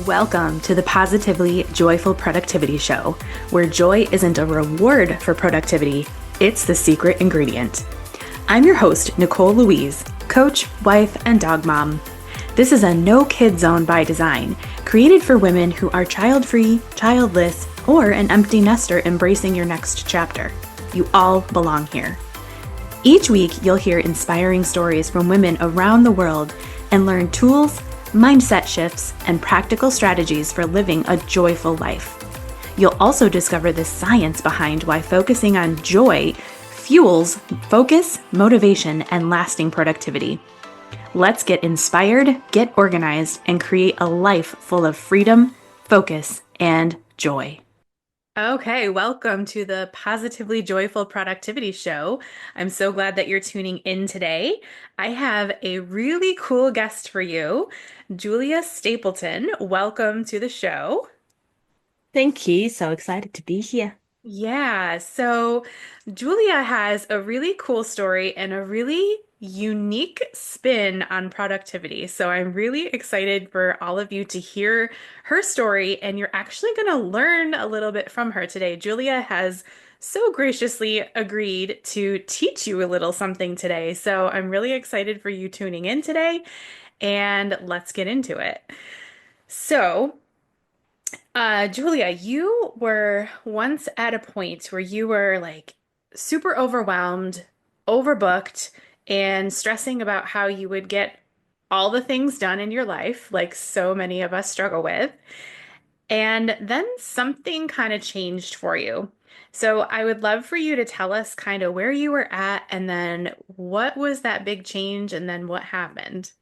Welcome to the Positively Joyful Productivity Show, where joy isn't a reward for productivity, it's the secret ingredient. I'm your host, Nicole Louise, coach, wife, and dog mom. This is a no-kid zone by design, created for women who are child-free, childless, or an empty nester embracing your next chapter. You all belong here. Each week, you'll hear inspiring stories from women around the world and learn tools, mindset shifts, and practical strategies for living a joyful life. You'll also discover the science behind why focusing on joy fuels focus, motivation, and lasting productivity. Let's get inspired, get organized, and create a life full of freedom, focus, and joy. Okay, welcome to the Positively Joyful Productivity Show. I'm so glad that you're tuning in today. I have a really cool guest for you, Julia Stapleton. Welcome to the show. Thank you. So excited to be here. Yeah, so Julia has a really cool story and a really unique spin on productivity. So I'm really excited for all of you to hear her story, and you're actually going to learn a little bit from her today. Julia has so graciously agreed to teach you a little something today. So I'm really excited for you tuning in today, and let's get into it. So, Julia, you were once at a point where you were like super overwhelmed, overbooked, and stressing about how you would get all the things done in your life, like so many of us struggle with. And then something kind of changed for you. So I would love for you to tell us kind of where you were at and then what was that big change and then what happened.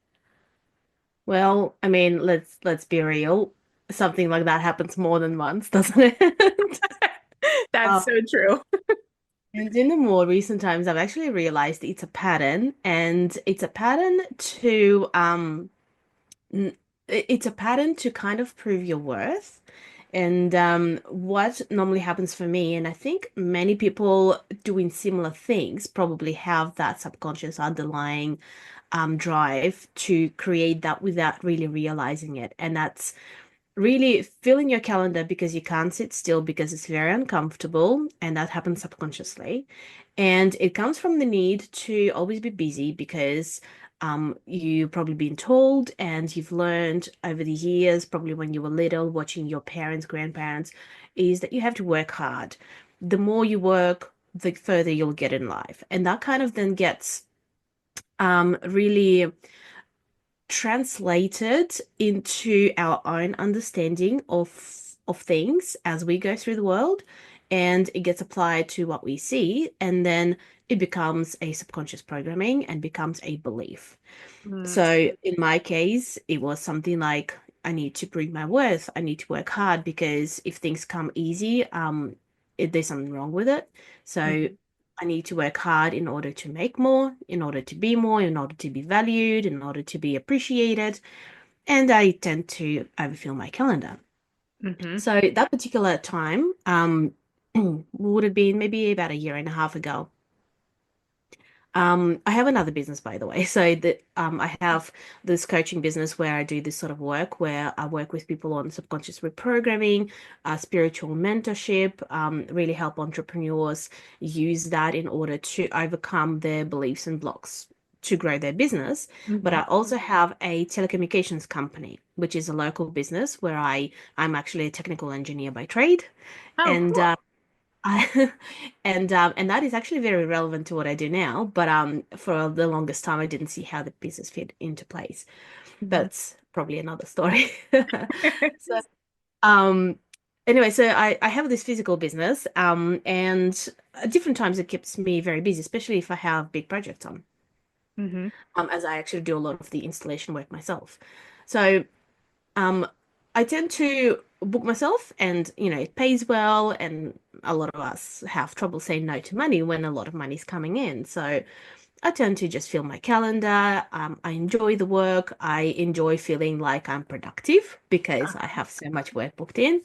Well, I mean, let's be real. Something like that happens more than once, doesn't it? That's Um, so true. and in the more recent times, I've actually realized it's a pattern, and it's a pattern to n- it's a pattern to kind of prove your worth. And what normally happens for me, and I think many people doing similar things probably have that subconscious underlying drive to create that without really realizing it. And that's really filling your calendar because you can't sit still because it's very uncomfortable, and that happens subconsciously. And it comes from the need to always be busy because you've probably been told and you've learned over the years, probably when you were little, watching your parents, grandparents, is that you have to work hard. The more you work, the further you'll get in life. And that kind of then gets really translated into our own understanding of things as we go through the world, and it gets applied to what we see, and then it becomes a subconscious programming and becomes a belief. Mm, So in my case, it was something like I need to prove my worth. I need to work hard because if things come easy, there's something wrong with it. So mhm, I need to work hard in order to make more, in order to be more, in order to be valued, in order to be appreciated. And I tend to overfill my calendar. mhm. So that particular time, would have been maybe about a year and a half ago. I have another business, by the way. So that I have this coaching business where I do this sort of work, where I work with people on subconscious reprogramming, spiritual mentorship, really help entrepreneurs use that in order to overcome their beliefs and blocks to grow their business. But I Mhm. also have a telecommunications company, which is a local business where I'm actually a technical engineer by trade. Oh, And cool. and that is actually very relevant to what I do now. But for the longest time, I didn't see how the business fit into place. Mhm. That's probably another story. So um, anyway, so I have this physical business, and at different times it keeps me very busy, especially if I have big projects on, Mhm. as I actually do a lot of the installation work myself. So um, I tend to book myself, and it pays well, and a lot of us have trouble saying no to money when a lot of money's coming in. So I tend to just fill my calendar. I enjoy the work. I enjoy feeling like I'm productive because I have so much work booked in.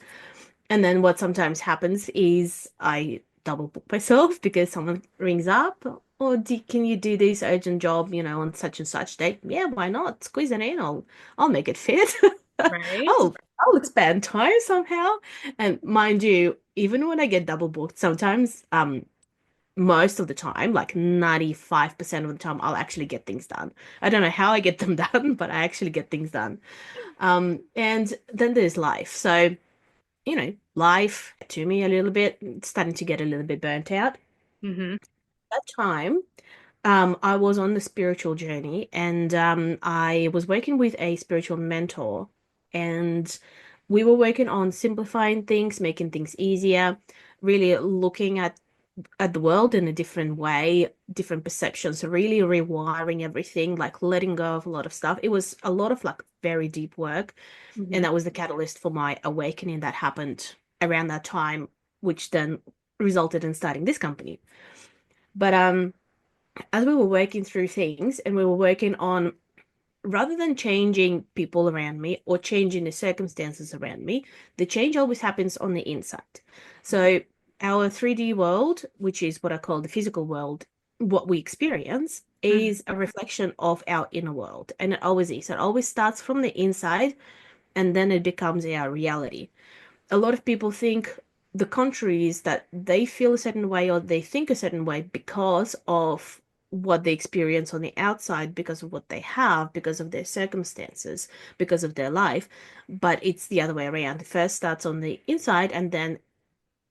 And then what sometimes happens is I double book myself because someone rings up. Or can you do this urgent job, on such and such date? Yeah, why not? Squeeze it in. I'll make it fit. Right. I'll expand time somehow. And mind you, even when I get double booked, sometimes most of the time, like 95% of the time, I'll actually get things done. I don't know how I get them done, but I actually get things done. And then there's life. So, life to me a little bit, starting to get a little bit burnt out. Mm-hmm. That time, I was on the spiritual journey and I was working with a spiritual mentor, and we were working on simplifying things, making things easier, really looking at the world in a different way, different perceptions, so really rewiring everything, like letting go of a lot of stuff. It was a lot of like very deep work, and Mm-hmm. that was the catalyst for my awakening that happened around that time, which then resulted in starting this company. But as we were working through things and we were working on, rather than changing people around me or changing the circumstances around me, the change always happens on the inside. So our 3D world, which is what I call the physical world, what we experience Mm-hmm. is a reflection of our inner world. And it always is. It always starts from the inside and then it becomes our reality. A lot of people think the contrary is that they feel a certain way or they think a certain way because of what they experience on the outside, because of what they have, because of their circumstances, because of their life. But it's the other way around. It first starts on the inside, and then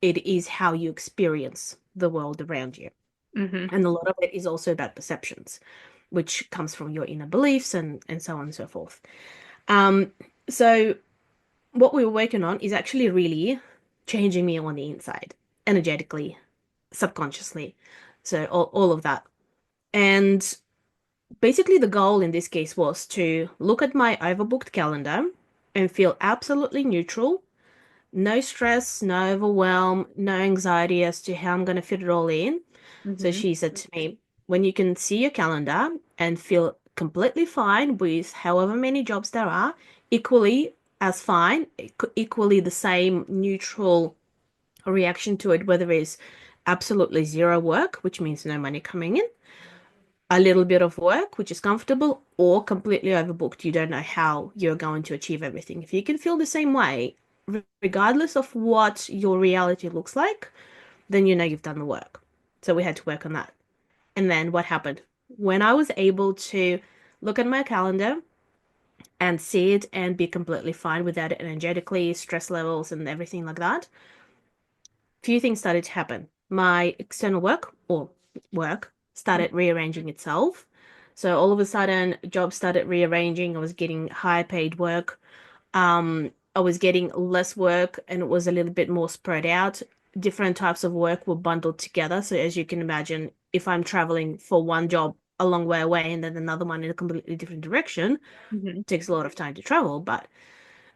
it is how you experience the world around you. Mm-hmm. And a lot of it is also about perceptions, which comes from your inner beliefs and so on and so forth. So what we were working on is actually really changing me on the inside, energetically, subconsciously. So all of that. And basically the goal in this case was to look at my overbooked calendar and feel absolutely neutral, no stress, no overwhelm, no anxiety as to how I'm going to fit it all in. So Mm-hmm. she said to me, when you can see your calendar and feel completely fine with however many jobs there are, equally as fine, equally the same neutral reaction to it, whether it's absolutely zero work, which means no money coming in, a little bit of work, which is comfortable, or completely overbooked. You don't know how you're going to achieve everything. If you can feel the same way, regardless of what your reality looks like, then you know you've done the work. So we had to work on that. And then what happened? When I was able to look at my calendar and see it and be completely fine without it energetically, stress levels, and everything like that, few things started to happen. My external work or work started rearranging itself. So all of a sudden, jobs started rearranging. I was getting higher paid work. I was getting less work and it was a little bit more spread out. Different types of work were bundled together. So as you can imagine, if I'm traveling for one job a long way away and then another one in a completely different direction, Mm-hmm. it takes a lot of time to travel, but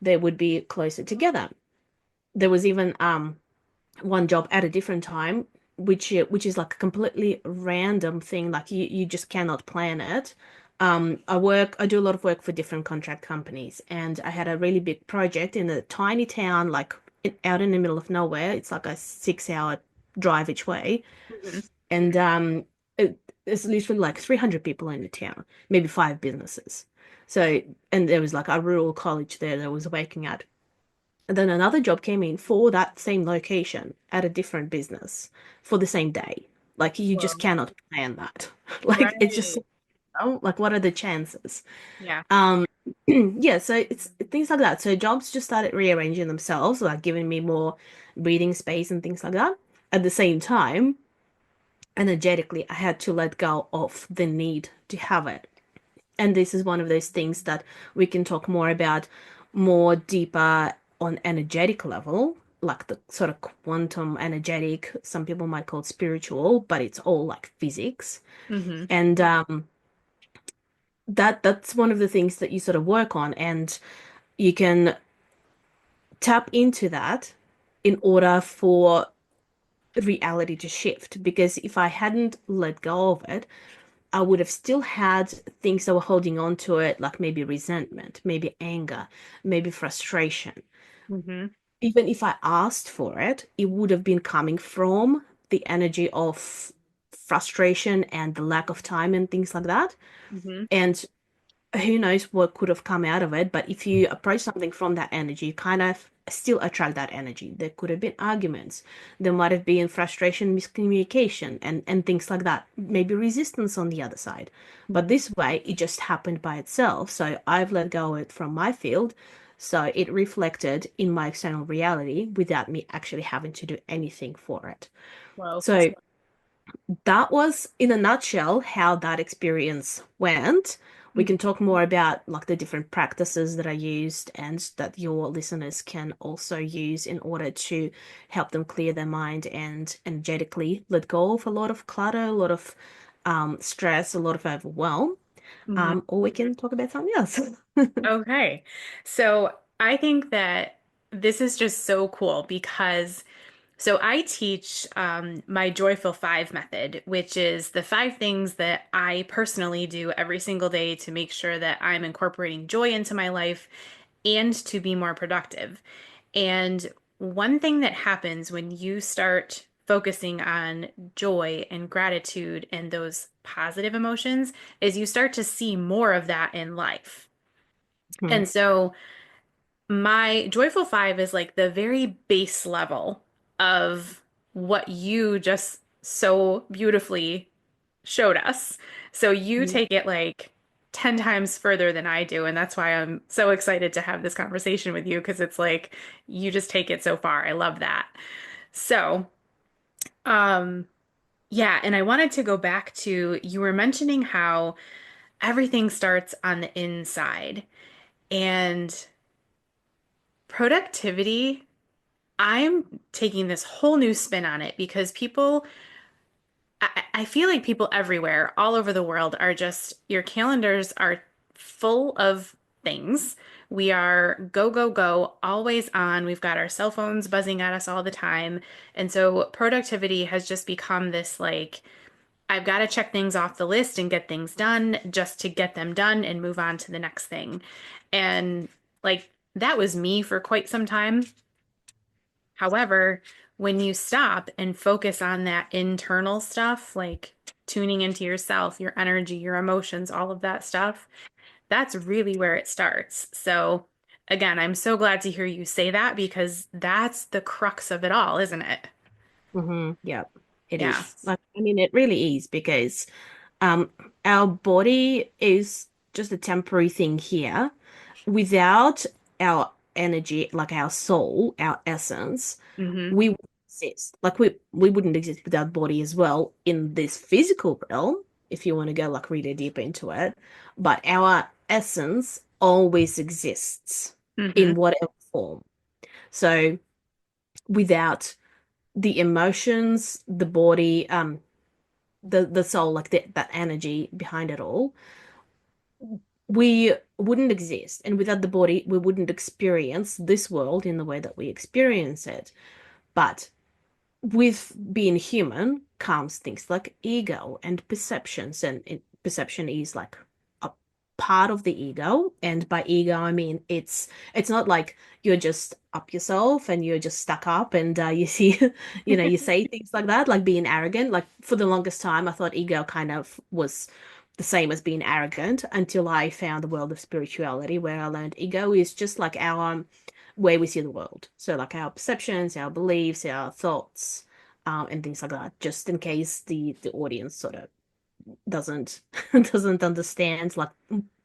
they would be closer together. There was even one job at a different time, which is like a completely random thing. Like you just cannot plan it. I do a lot of work for different contract companies, and I had a really big project in a tiny town, like out in the middle of nowhere. It's like a 6 hour drive each way, Mm-hmm. and it's literally like 300 people in the town, maybe five businesses. So, and there was like a rural college there that I was working at. And then another job came in for that same location at a different business for the same day. Like you just Well, cannot plan that. Like it's just, right. like what are the chances? Yeah. Um, yeah, so it's things like that. So jobs just started rearranging themselves, like giving me more breathing space and things like that. At the same time, energetically, I had to let go of the need to have it. And this is one of those things that we can talk more about more deeper on energetic level, like the sort of quantum energetic, some people might call it spiritual, but it's all like physics. Mm-hmm. And that's one of the things that you sort of work on, and you can tap into that in order for reality to shift. Because if I hadn't let go of it, I would have still had things that were holding on to it, like maybe resentment, maybe anger, maybe frustration. Mm-hmm. Even if I asked for it, it would have been coming from the energy of frustration and the lack of time and things like that. Mm-hmm. And who knows what could have come out of it, but if you approach something from that energy, you kind of still attract that energy. There could have been arguments. There might have been frustration, miscommunication, and things like that. Maybe resistance on the other side. But Mhm. this way, it just happened by itself. So I've let go of it from my field. So it reflected in my external reality without me actually having to do anything for it. Well, So that was in a nutshell how that experience went. We can talk more about like the different practices that I used and that your listeners can also use in order to help them clear their mind and energetically let go of a lot of clutter, a lot of stress, a lot of overwhelm. Mhm. Or we can talk about something else. Okay. So I think that this is just so cool because so I teach my Joyful Five method, which is the five things that I personally do every single day to make sure that I'm incorporating joy into my life and to be more productive. And one thing that happens when you start focusing on joy and gratitude and those positive emotions is you start to see more of that in life. Mhm. And so my Joyful Five is like the very base level of what you just so beautifully showed us. So you Mhm. take it like 10 times further than I do. And that's why I'm so excited to have this conversation with you because it's like you just take it so far. I love that. So, um, yeah, and I wanted to go back to you were mentioning how everything starts on the inside and productivity. I'm taking this whole new spin on it because I feel like people everywhere, all over the world, are just, your calendars are full of things. We are go, go, go, always on. We've got our cell phones buzzing at us all the time. And so productivity has just become this like, I've got to check things off the list and get things done just to get them done and move on to the next thing. And like, that was me for quite some time. However, when you stop and focus on that internal stuff, like tuning into yourself, your energy, your emotions, all of that stuff, that's really where it starts. So, again, I'm so glad to hear you say that because that's the crux of it all, isn't it? Yeah, it Yeah. is. Like, I mean, it really is because um, our body is just a temporary thing here. Without our energy, like our soul, our essence, Hmm. we wouldn't exist. Like we wouldn't exist without body as well in this physical realm, if you want to go like really deep into it. But our essence always exists Hmm. in whatever form. So without the emotions, the body, the soul, like that energy behind it all, we wouldn't exist. And without the body, we wouldn't experience this world in the way that we experience it. But with being human comes things like ego and perceptions, and perception is like a part of the ego. And by ego, I mean it's not like you're just up yourself and you're just stuck up and you see, you say things like that, like being arrogant. Like for the longest time, I thought ego kind of was the same as being arrogant until I found the world of spirituality, where I learned ego is just like our way we see the world. So like our perceptions, our beliefs, our thoughts, and things like that. Just in case the audience sort of doesn't doesn't understand like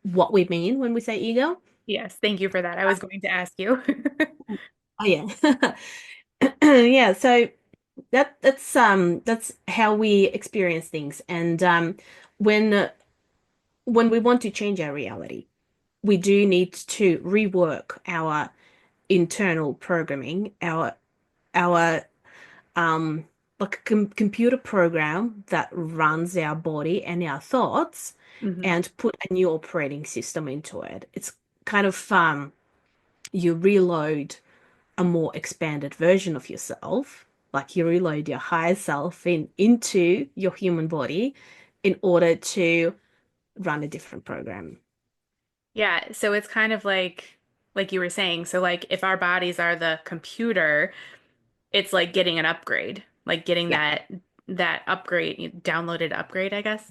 what we mean when we say ego. Yes, thank you for that. I was going to ask you. Oh yeah. Yeah, so that's how we experience things. And when we want to change our reality, we do need to rework our internal programming, our um like a computer program that runs our body and our thoughts, Hmm. and put a new operating system into it. It's kind of you reload a more expanded version of yourself, like you reload your higher self into your human body in order to run a different program. Yeah, so it's kind of like you were saying, so like if our bodies are the computer, it's like getting an upgrade, like getting Yeah. that upgrade, downloaded upgrade, I guess.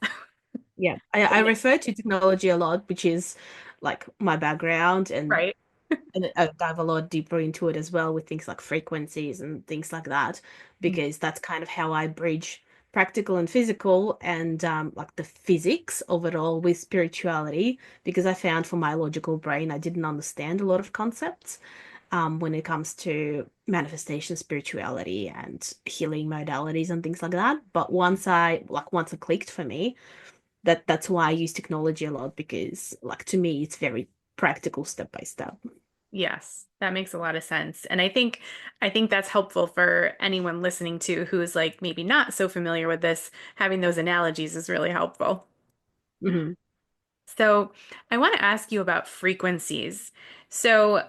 Yeah, I Yeah. refer to technology a lot, which is like my background, Right. and I dive a lot deeper into it as well with things like frequencies and things like that, Mm. because that's kind of how I bridge practical and physical and like the physics of it all with spirituality, because I found for my logical brain, I didn't understand a lot of concepts when it comes to manifestation, spirituality, and healing modalities and things like that. But once it clicked for me, that's why I use technology a lot because like to me it's very practical step by step. Yes, that makes a lot of sense. And I think that's helpful for anyone listening to who is like maybe not so familiar with this. Having those analogies is really helpful. Hmm. So, I want to ask you about frequencies. So,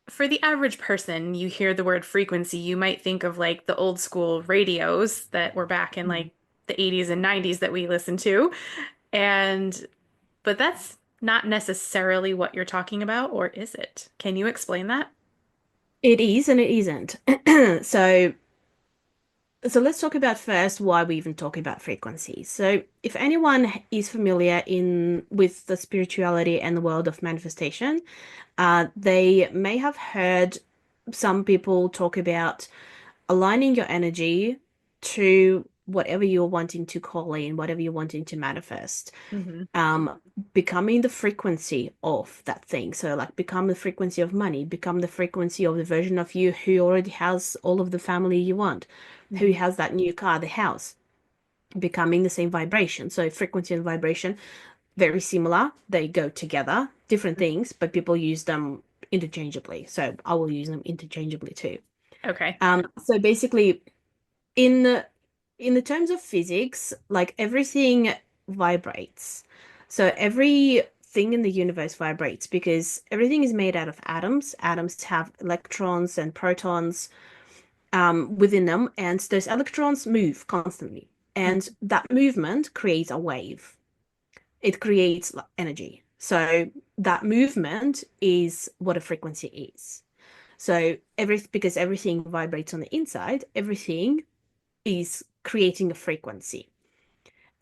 for the average person, you hear the word frequency, you might think of like the old school radios that were back in like the 80s and 90s that we listened to. And but that's not necessarily what you're talking about, or is it? Can you explain that? It is and it isn't. So so let's talk about first why we even talk about frequencies. So if anyone is familiar in with the spirituality and the world of manifestation, they may have heard some people talk about aligning your energy to whatever you're wanting to call in, whatever you're wanting to manifest. Hmm. um Becoming the frequency of that thing, so like become the frequency of money, become the frequency of the version of you who already has all of the family you want, who Hmm. has that new car, the house, becoming the same vibration. So frequency and vibration, very similar, they go together, different things, but people use them interchangeably, so I will use them interchangeably too. Okay. So basically in the terms of physics, like everything vibrates. So everything in the universe vibrates because everything is made out of atoms. Atoms have electrons and protons within them, and those electrons move constantly. And that movement creates a wave. It creates like, energy. So that movement is what a frequency is. So because everything vibrates on the inside, everything is creating a frequency.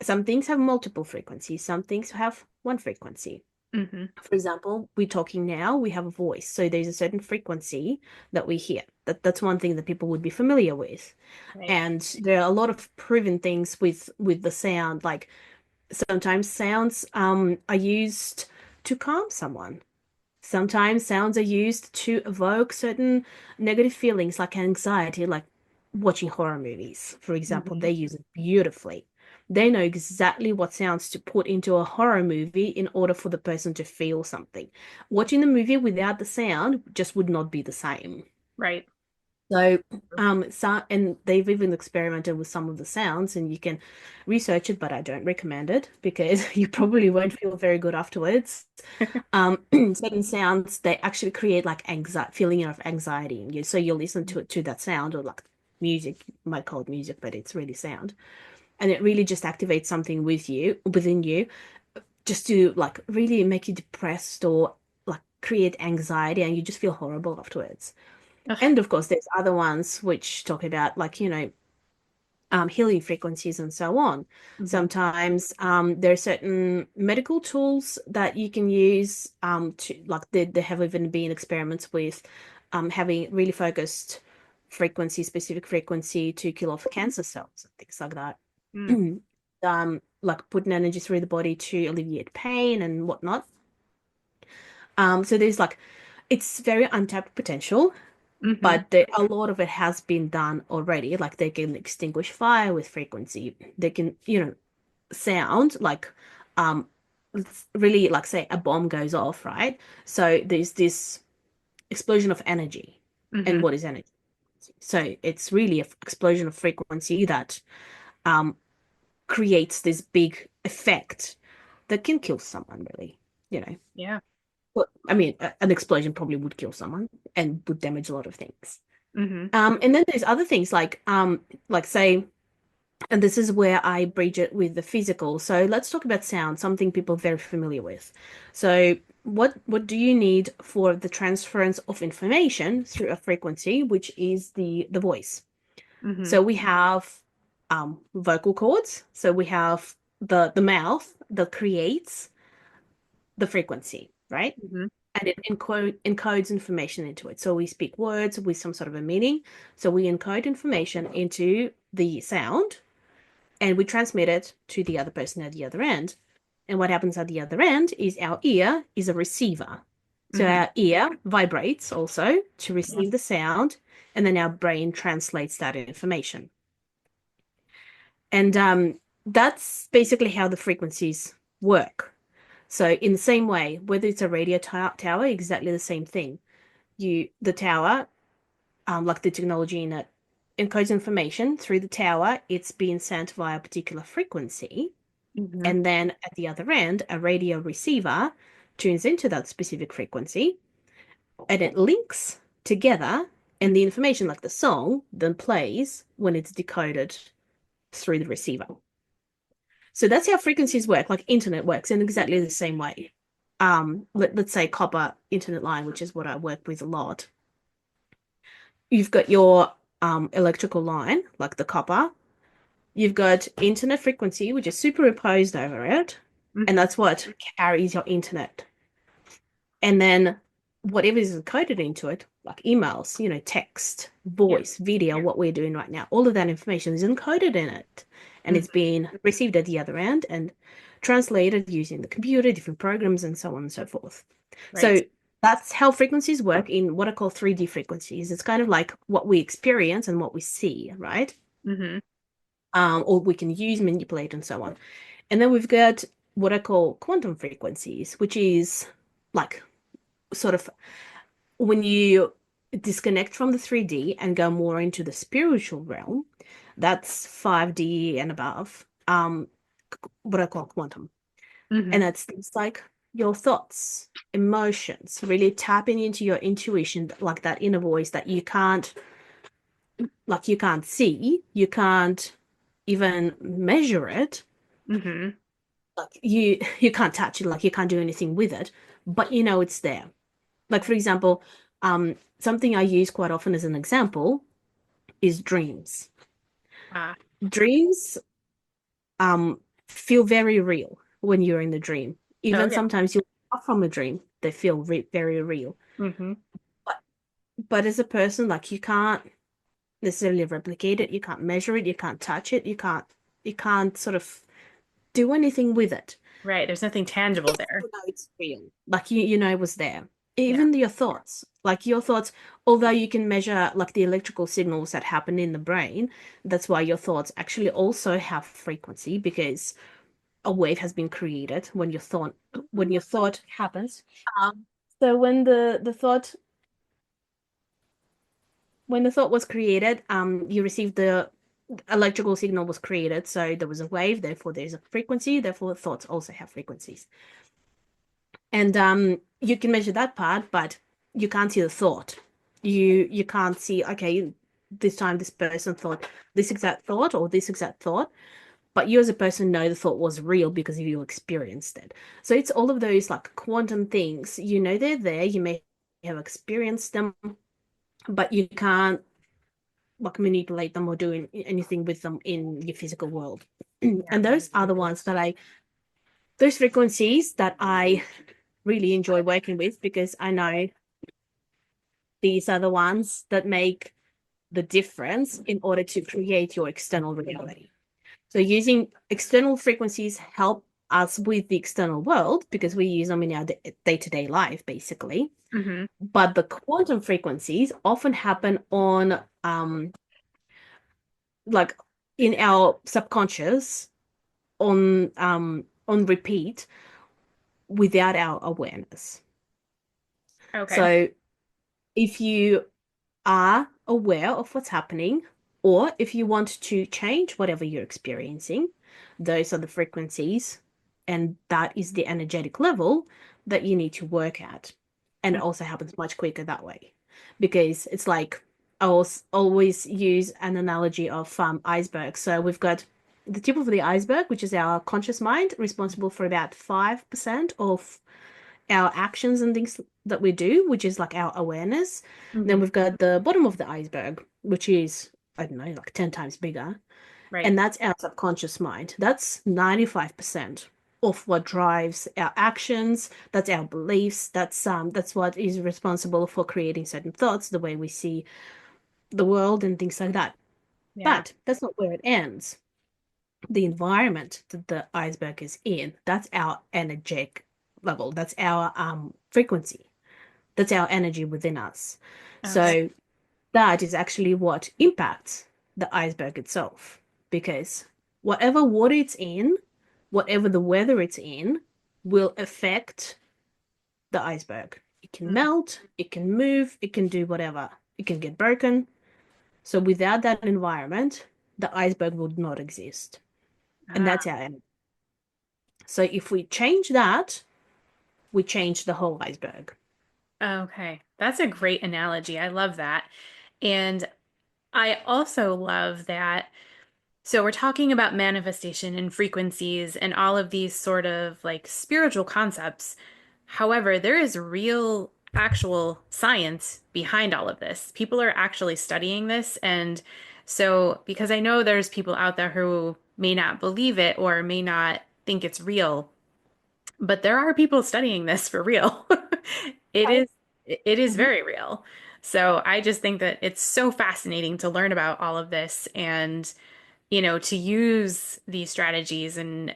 Some things have multiple frequencies, some things have one frequency. Hmm. For example, we're talking now, we have a voice. So there's a certain frequency that we hear. That's one thing that people would be familiar with. Right. And there are a lot of proven things with the sound. Like sometimes sounds are used to calm someone. Sometimes sounds are used to evoke certain negative feelings like anxiety, like watching horror movies, for example. Hmm. They use it beautifully. They know exactly what sounds to put into a horror movie in order for the person to feel something. Watching the movie without the sound just would not be the same. Right. So, and they've even experimented with some of the sounds, and you can research it, but I don't recommend it because you probably won't feel very good afterwards. Certain sounds they actually create like anxiety, feeling of anxiety in you. So you listen to that sound or like music, you might call it music, but it's really sound, and it really just activates something within you, just to like really make you depressed or like create anxiety, and you just feel horrible afterwards. Ugh. And of course, there's other ones which talk about like healing frequencies and so on. Hmm. Sometimes there are certain medical tools that you can use to like there have even been experiments with having really focused frequency, specific frequency to kill off cancer cells and things like that. Mm. Like putting energy through the body to alleviate pain and whatnot. So there's like it's very untapped potential, Hmm. but a lot of it has been done already. Like they can extinguish fire with frequency. They can, sound like, really like say a bomb goes off, right? So there's this explosion of energy. And Hmm. what is energy? So it's really an explosion of frequency that um creates this big effect that can kill someone, really, you know. Yeah. But I mean, an explosion probably would kill someone and would damage a lot of things. Hmm. And then there's other things like say, and this is where I bridge it with the physical. So let's talk about sound, something people are very familiar with. So what do you need for the transference of information through a frequency, which is the voice? Hmm. So we have vocal cords. So we have the mouth that creates the frequency, right? Mm-hmm. And it encodes information into it. So we speak words with some sort of a meaning. So we encode information into the sound and we transmit it to the other person at the other end. And what happens at the other end is our ear is a receiver. So Mm-hmm. our ear vibrates also to receive the sound, and then our brain translates that information. And that's basically how the frequencies work. So in the same way, whether it's a radio tower, exactly the same thing. The tower, like the technology in it, encodes information through the tower. It's being sent via a particular frequency, Mm-hmm. and then at the other end, a radio receiver tunes into that specific frequency, and it links together, and the information, like the song, then plays when it's decoded through the receiver. So that's how frequencies work, like internet works in exactly the same way. Let's say copper internet line, which is what I work with a lot. You've got your electrical line, like the copper. You've got internet frequency, which is superimposed over it, and Mm-hmm. that's what carries your internet. And then whatever is encoded into it, like emails, text, Yep. voice, video, what we're doing right now, all of that information is encoded in it. And it's Mm-hmm. being received at the other end and translated using the computer, different programs, and so on and so forth. Right. So that's how frequencies work in what I call 3D frequencies. It's kind of like what we experience and what we see, right? Mm-hmm. Or we can use, manipulate, and so on. And then we've got what I call quantum frequencies, which is like sort of when you disconnect from the 3D and go more into the spiritual realm, that's 5D and above. What I call quantum. Mm-hmm. And that's things like your thoughts, emotions, really tapping into your intuition, like that inner voice that you can't see, you can't even measure it, Mm-hmm. like you can't touch it, like you can't do anything with it, but you know it's there. Like for example, something I use quite often as an example is dreams. Ah. Dreams feel very real when you're in the dream. Oh Even yeah. sometimes you wake up from a dream, they feel very real. Mm-hmm. But as a person, like you can't necessarily replicate it, you can't measure it, you can't touch it, you can't sort of do anything with it. Right. There's nothing tangible there. You know it's real. Like you know it was there. Yeah. Even your thoughts, like your thoughts, although you can measure like the electrical signals that happen in the brain, that's why your thoughts actually also have frequency because a wave has been created when your thought happens. Um, so when the thought was created, you received the electrical signal was created, so there was a wave, therefore there's a frequency, therefore thoughts also have frequencies. And you can measure that part, but you can't see the thought. You can't see, okay, this time this person thought this exact thought or this exact thought, but you as a person know the thought was real because you experienced it. So it's all of those like quantum things. You know they're there, you may have experienced them, but you can't like manipulate them or do anything with them in your physical world. Yeah. And those frequencies that I really enjoy working with because I know these are the ones that make the difference in order to create your external reality. So using external frequencies help us with the external world because we use them in our day-to-day life, basically. Mm-hmm. But the quantum frequencies often happen on like in our subconscious on repeat without our awareness. Okay. So if you are aware of what's happening, or if you want to change whatever you're experiencing, those are the frequencies, and that is the energetic level that you need to work at. And it also happens much quicker that way because it's like I always use an analogy of iceberg. So we've got the tip of the iceberg, which is our conscious mind, responsible for about 5% of our actions and things that we do, which is like our awareness. Then Mm-hmm. we've got the bottom of the iceberg, which is, I don't know, like 10 times bigger. Right. And that's our subconscious mind. That's 95% of what drives our actions. That's our beliefs. That's what is responsible for creating certain thoughts, the way we see the world and things like that. Yeah. But that's not where it ends. The environment that the iceberg is in, that's our energetic level. That's our frequency. That's our energy within us. Okay. So that is actually what impacts the iceberg itself. Because whatever water it's in, whatever the weather it's in, will affect the iceberg. It can Mm. melt, it can move, it can do whatever. It can get broken. So without that environment, the iceberg would not exist. And Ah, that's our energy. So if we change that, we change the whole iceberg. okay. That's a great analogy. I love that. And I also love that. So we're talking about manifestation and frequencies and all of these sort of like spiritual concepts. However, there is real actual science behind all of this. People are actually studying this. And so, because I know there's people out there who may not believe it or may not think it's real, but there are people studying this for real. It Okay. is it is Mhm. very real. So I just think that it's so fascinating to learn about all of this and to use these strategies and,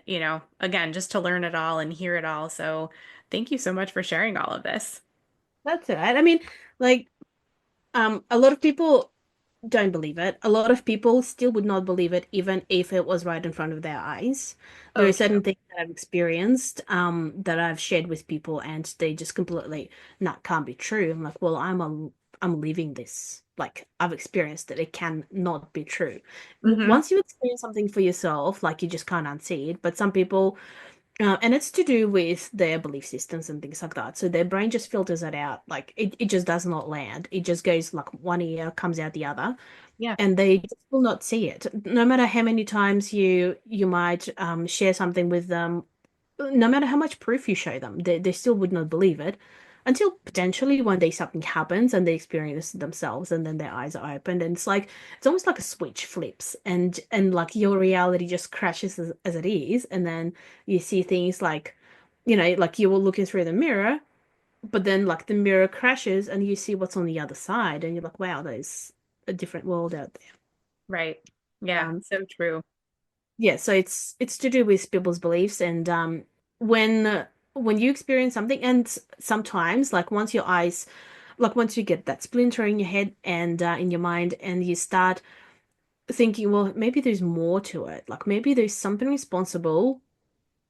again, just to learn it all and hear it all. So thank you so much for sharing all of this. That's it. I mean, like, a lot of people don't believe it. A lot of people still would not believe it, even if it was right in front of their eyes. There Oh, are true. certain things that I've experienced, that I've shared with people, and they just completely, not can't be true. I'm like, well, I'm living this. Like, I've experienced it. It can not be true. Hmm. Once you experience something for yourself, like you just can't unsee it. But some people, and it's to do with their belief systems and things like that. So their brain just filters it out. Like it just does not land. It just goes like one ear, comes out the other, Yeah. and they just will not see it. No matter how many times you might share something with them, no matter how much proof you show them, they still would not believe it until potentially one day something happens and they experience it themselves, and then their eyes are opened, and it's almost like a switch flips, and like your reality just crashes as it is, and then you see things like, like you were looking through the mirror, but then like the mirror crashes and you see what's on the other side, and you're like, wow, there's a different world out Right. there. Yeah. So true. Yeah, so it's to do with people's beliefs, and when you experience something, and sometimes like once your eyes, like once you get that splinter in your head and in your mind, and you start thinking, well, maybe there's more to it. Like maybe there's something responsible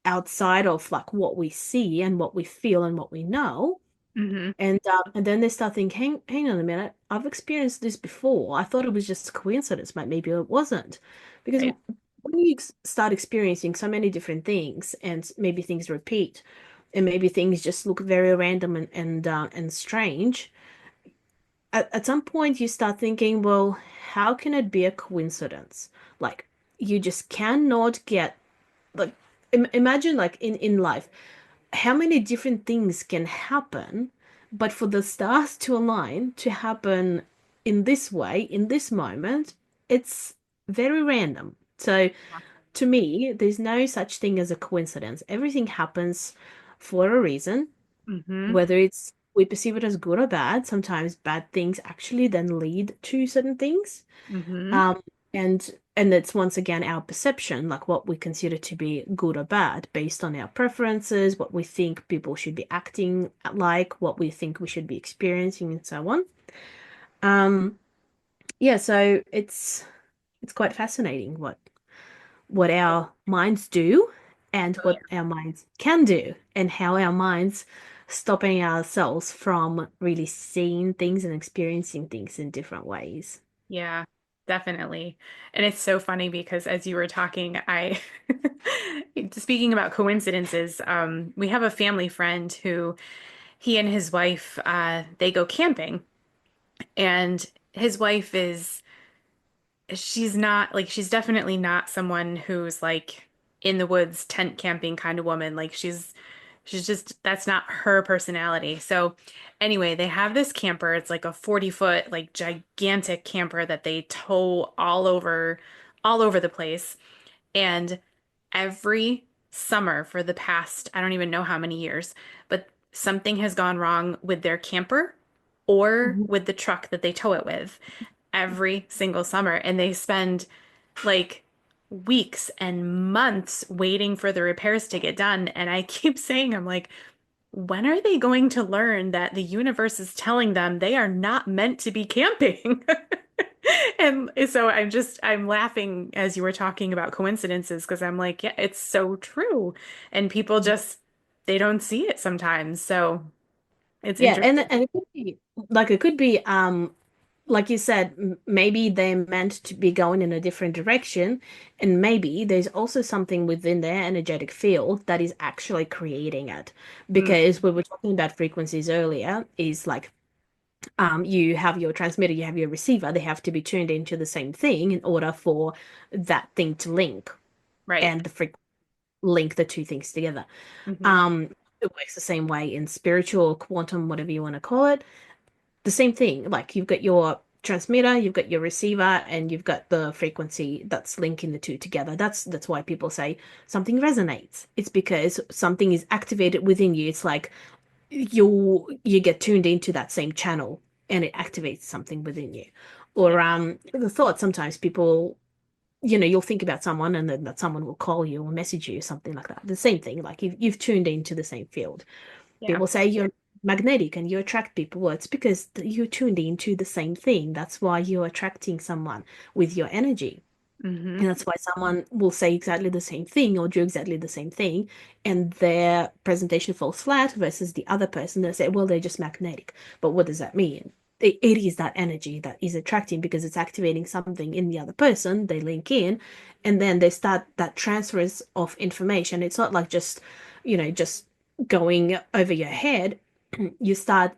outside of like what we see and what we feel and what we know. Hmm. And then they start thinking, hang on a minute, I've experienced this before. I thought it was just a coincidence, but maybe it wasn't. Because Right. when you start experiencing so many different things, and maybe things repeat, and maybe things just look very random and strange, at some point you start thinking, well, how can it be a coincidence? Like you just cannot get, like, imagine like in life how many different things can happen, but for the stars to align to happen in this way, in this moment, it's very random. So to me, there's no such thing as a coincidence. Everything happens for a reason, Hmm. whether it's we perceive it as good or bad. Sometimes bad things actually then lead to certain things. Hmm. Um, and it's once again our perception, like what we consider to be good or bad, based on our preferences, what we think people should be acting like, what we think we should be experiencing, and so on. Um, yeah, so it's quite fascinating what our minds do and Oh, what our minds can do, and how our minds stopping ourselves from really seeing things and experiencing things in different ways. yeah, definitely. And it's so funny because as you were talking, speaking about coincidences, we have a family friend who he and his wife, they go camping, and his wife she's not like, she's definitely not someone who's like in the woods tent camping kind of woman. Like she's just, that's not her personality. So anyway, they have this camper. It's like a 40-foot, like gigantic camper that they tow all over all over the place. And every summer for the past, I don't even know how many years, but something has gone wrong with their camper or Mhm. with the truck that they tow it with every single summer. And they spend like weeks and months waiting for the repairs to get done. And I keep saying, I'm like, when are they going to learn that the universe is telling them they are not meant to be camping? And so I'm laughing as you were talking about coincidences because I'm like, yeah, it's so true. And people just, they don't see it sometimes. So it's Yeah, interesting. and it could be like you said, maybe they're meant to be going in a different direction, and maybe there's also something within their energetic field that is actually creating it. Mm, Because we were talking about frequencies earlier, is like you have your transmitter, you have your receiver, they have to be tuned into the same thing in order for that thing to link right. and the frequency link the two things together. Hmm. Um, it works the same way in spiritual, quantum, whatever you want to call it. The same thing. Like you've got your transmitter, you've got your receiver, and you've got the frequency that's linking the two together. That's why people say something resonates. It's because something is activated within you. It's like you get tuned into that same channel and it activates something within you. Yeah. Or the thought sometimes people you'll think about someone and then that someone will call you or message you, something like that. The same thing, like you've tuned into the same field. Yeah. People say you're magnetic and you attract people. Well, it's because you're tuned into the same thing. That's why you're attracting someone with your energy. Hmm. And that's why someone will say exactly the same thing or do exactly the same thing, and their presentation falls flat versus the other person that say, well, they're just magnetic. But what does that mean? It is that energy that is attracting because it's activating something in the other person. They link in, and then they start that transfers of information. It's not like just going over your head. You start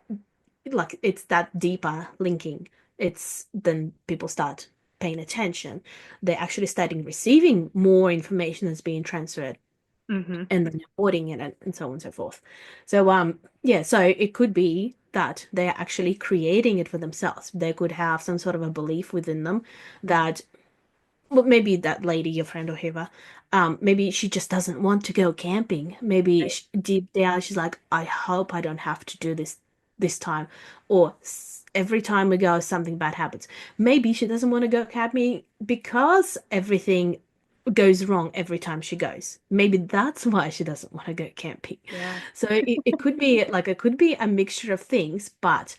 like it's that deeper linking. It's then people start paying attention. They're actually starting receiving more information that's being transferred Hmm. and then recording it and so on and so forth. So yeah, so it could be that they are actually creating it for themselves. They could have some sort of a belief within them that well, maybe that lady, your friend or whoever, maybe she just doesn't want to go camping. Maybe sh deep down she's like, I hope I don't have to do this time. Or every time we go, something bad happens. Maybe she doesn't want to go camping because everything goes wrong every time she goes. Maybe that's why she doesn't want to go camping. Yeah. So it could be like it could be a mixture of things, but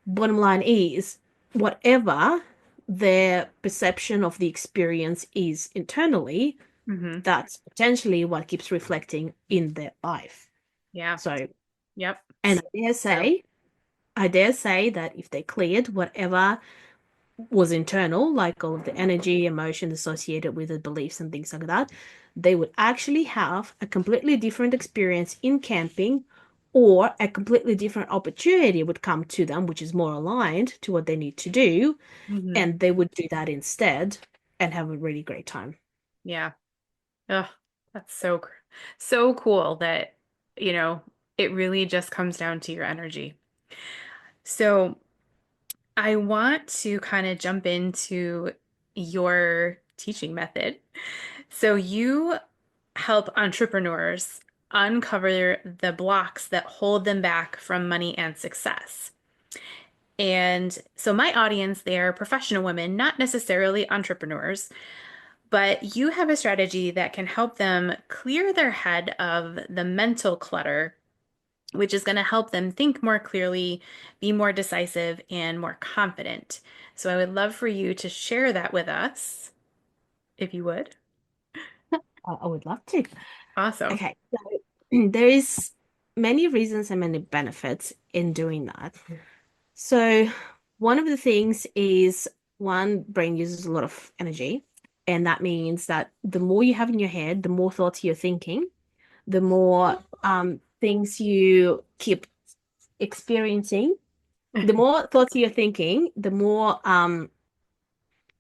bottom line is whatever their perception of the experience is internally, Hmm. that's potentially what keeps reflecting in their life. Yeah. So, Yep. and So. I dare say that if they cleared whatever was internal, like all of the energy, emotion associated with the beliefs and things like that, they would actually have a completely different experience in camping, or a completely different opportunity would come to them, which is more aligned to what they need to do, Hmm. and they would do that instead and have a really great time. Yeah. Oh, that's so cool that, you know, it really just comes down to your energy. So I want to kind of jump into your teaching method. So you help entrepreneurs uncover the blocks that hold them back from money and success. And so my audience, they're professional women, not necessarily entrepreneurs, but you have a strategy that can help them clear their head of the mental clutter, which is going to help them think more clearly, be more decisive, and more confident. So I would love for you to share that with us, if you would. I would love to. Awesome. Okay, so there is many reasons and many benefits in doing that. So one of the things is one, brain uses a lot of energy, and that means that the more you have in your head, the more thoughts you're thinking, the more things you keep experiencing, the more thoughts you're thinking, the more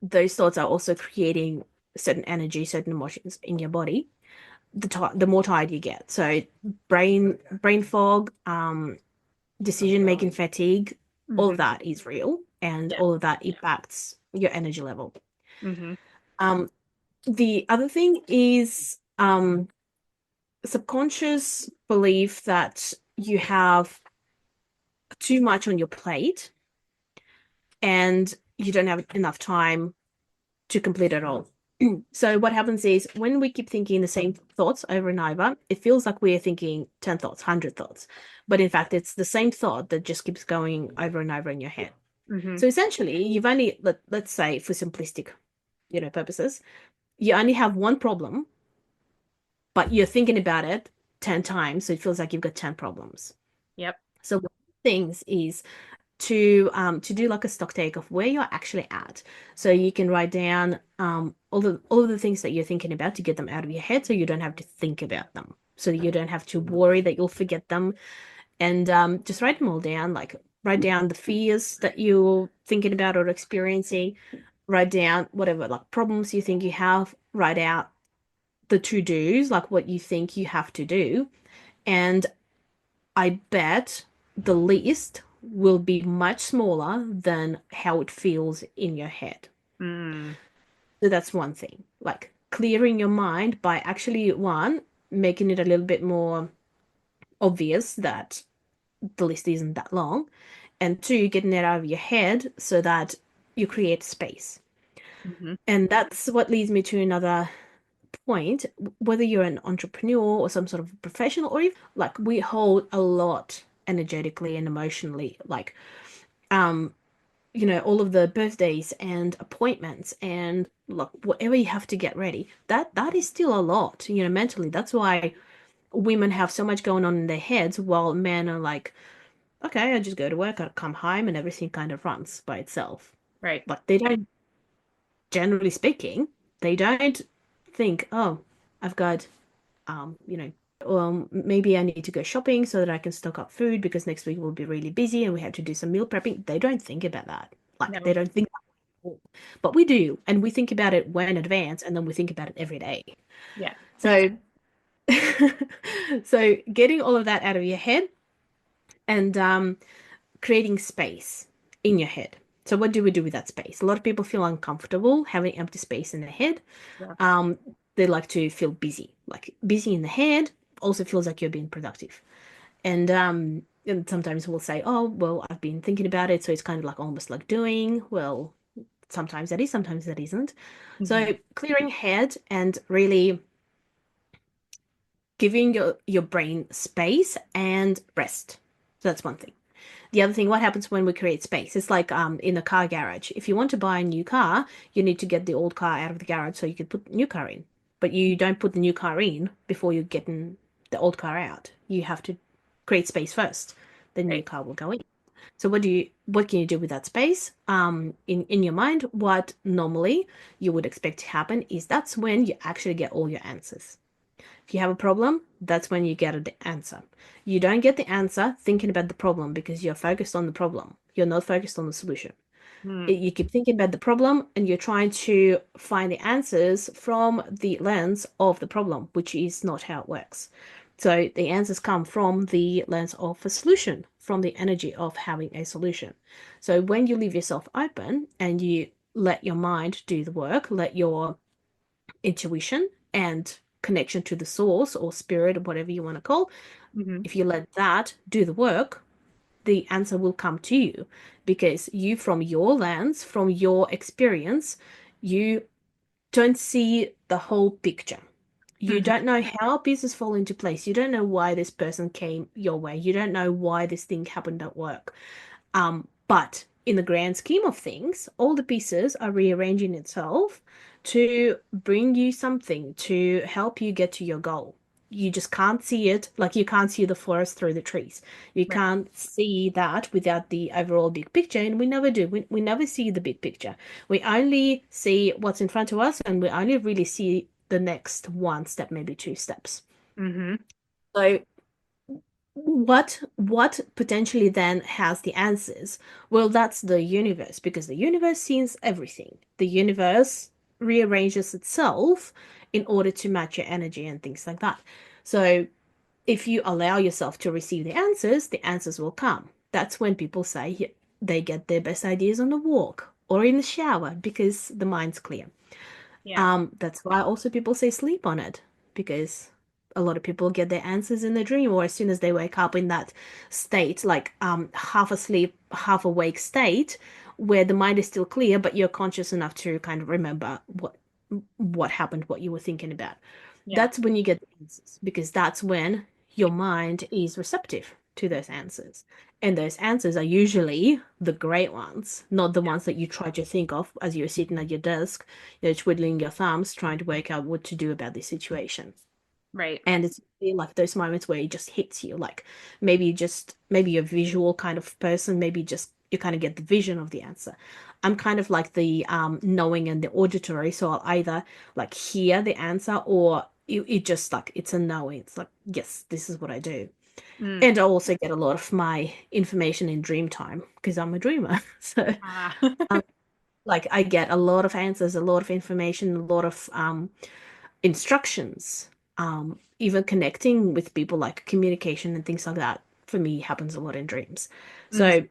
those thoughts are also creating certain energy, certain emotions in your body. The more tired you get. So brain fog, decision making fatigue, all of Hmm. that is real, and Yeah. all of that impacts your energy level. Hmm. The other thing is subconscious belief that you have too much on your plate and you don't have enough time to complete it all. So what happens is when we keep thinking the same thoughts over and over, it feels like we're thinking 10 thoughts, 100 thoughts. But in fact, it's the same thought that just keeps going over and over in your head. Mm-hmm. So essentially, you've only, let's say for simplistic, purposes, you only have one problem, but you're thinking about it 10 times. So it feels like you've got 10 problems. Yep. So one of the things is to do like a stock take of where you're actually at. So you can write down all of the things that you're thinking about to get them out of your head so you don't have to think about them. So you don't have to worry that you'll forget them. And just write them all down, like write down the fears that you're thinking about or experiencing, write down whatever like problems you think you have, write out the to-dos, like what you think you have to do. And I bet the list will be much smaller than how it feels in your head. Mm. So that's one thing. Like clearing your mind by actually, one, making it a little bit more obvious that the list isn't that long, and two, getting it out of your head so that you create space. Mm-hmm. And that's what leads me to another point, whether you're an entrepreneur or some sort of professional, or even like we hold a lot energetically and emotionally, like um, all of the birthdays and appointments and like whatever you have to get ready. That is still a lot, mentally. That's why women have so much going on in their heads while men are like, okay, I just go to work, I come home and everything kind of runs by itself. Right. But they don't, generally speaking, they don't think, oh, I've got maybe I need to go shopping so that I can stock up food because next week we'll be really busy and we have to do some meal prepping. They don't think about that. Like they No. don't think that at all. But we do, and we think about it way in advance, and then we think about it every day. Yeah. So, so getting all of that out of your head and creating space in your head. So what do we do with that space? A lot of people feel uncomfortable having empty space in their head. Yeah. Um, they like to feel busy. Like busy in the head also feels like you're being productive. And sometimes we'll say, oh, well, I've been thinking about it, so it's kind of like almost like doing. Well, sometimes that is, sometimes that isn't. Mm-hmm. So clearing head and really giving your brain space and rest. So that's one thing. The other thing, what happens when we create space? It's like in a car garage. If you want to buy a new car, you need to get the old car out of the garage so you can put the new car in. But you don't put the new car in before you get the old car out. You have to create space first. The new Right. car will go in. So what can you do with that space? In your mind, what normally you would expect to happen is that's when you actually get all your answers. If you have a problem, that's when you get the answer. You don't get the answer thinking about the problem because you're focused on the problem. You're not focused on the solution. Mm. You keep thinking about the problem and you're trying to find the answers from the lens of the problem, which is not how it works. So the answers come from the lens of a solution, from the energy of having a solution. So when you leave yourself open and you let your mind do the work, let your intuition and connection to the source or spirit or whatever you want to call, Mm-hmm. if you let that do the work, the answer will come to you because you, from your lens, from your experience, you don't see the whole picture. You Mm-hmm. don't know how pieces fall into place. You don't know why this person came your way. You don't know why this thing happened at work. But in the grand scheme of things, all the pieces are rearranging itself to bring you something to help you get to your goal. You just can't see it, like you can't see the forest through the trees. You Right. can't see that without the overall big picture, and we never do. We never see the big picture. We only see what's in front of us, and we only really see the next one step, maybe two steps. Mm-hmm. So what potentially then has the answers? Well, that's the universe because the universe sees everything. The universe rearranges itself in order to match your energy and things like that. So if you allow yourself to receive the answers will come. That's when people say they get their best ideas on a walk or in the shower because the mind's clear. Yeah. That's why also people say sleep on it, because a lot of people get their answers in their dream or as soon as they wake up in that state, like half asleep, half awake state, where the mind is still clear, but you're conscious enough to kind of remember what happened, what you were thinking about. Yeah. That's when you get the answers, because that's when your mind is receptive to those answers. And those answers are usually the great ones, not the Yeah. ones that you try to think of as you're sitting at your desk, twiddling your thumbs, trying to work out what to do about this situation. Right. And it's really like those moments where it just hits you. Like maybe you're a visual kind of person, maybe just you kind of get the vision of the answer. I'm kind of like the knowing and the auditory, so I'll either like hear the answer or it just like it's a knowing. It's like, yes, this is what I do. Mm. And I also get a lot of my information in dream time because I'm a dreamer. So Ah. like I get a lot of answers, a lot of information, a lot of instructions, even connecting with people, like communication and things like that, for me happens a lot in dreams. Mm. So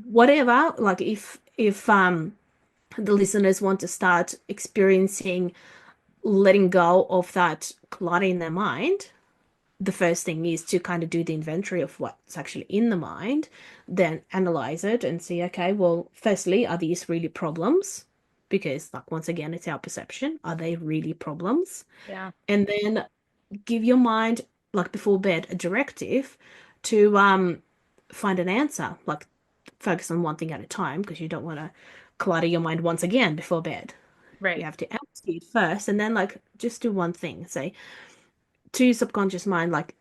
whatever, like if the listeners want to start experiencing letting go of that clutter in their mind, the first thing is to kind of do the inventory of what's actually in the mind, then analyze it and see, okay, well, firstly, are these really problems? Because, like, once again, it's our perception. Are they really problems? Yeah. And then give your mind, like before bed, a directive to find an answer. Like, focus on one thing at a time because you don't want to clutter your mind once again before bed. You Right. have to empty it first and then like just do one thing. Say to your subconscious mind, like,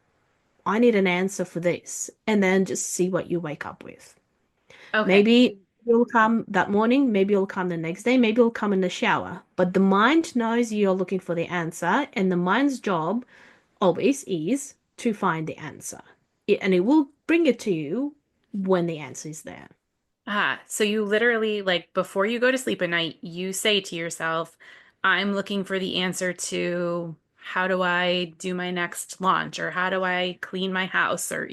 I need an answer for this, and then just see what you wake up with. Okay. Maybe it'll come that morning, maybe it'll come the next day, maybe it'll come in the shower. But the mind knows you're looking for the answer, and the mind's job always is to find the answer. And it will bring it to you when the answer is there. So you literally, like, before you go to sleep at night, you say to yourself, I'm looking for the answer to how do I do my next launch or how do I clean my house or,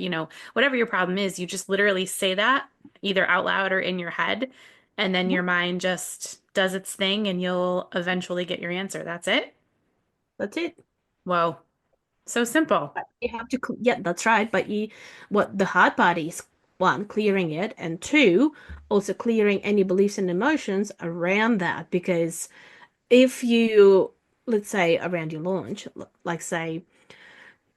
whatever your problem is, you just literally say that either out loud or in your head, and then Mhm. your mind just does its thing and you'll eventually get your answer. That's it? That's it. Whoa. So simple. But you have to, yeah, that's right. But what the hard part is, one, clearing it, and two, also clearing any beliefs and emotions around that. Because if you, let's say around your launch, like say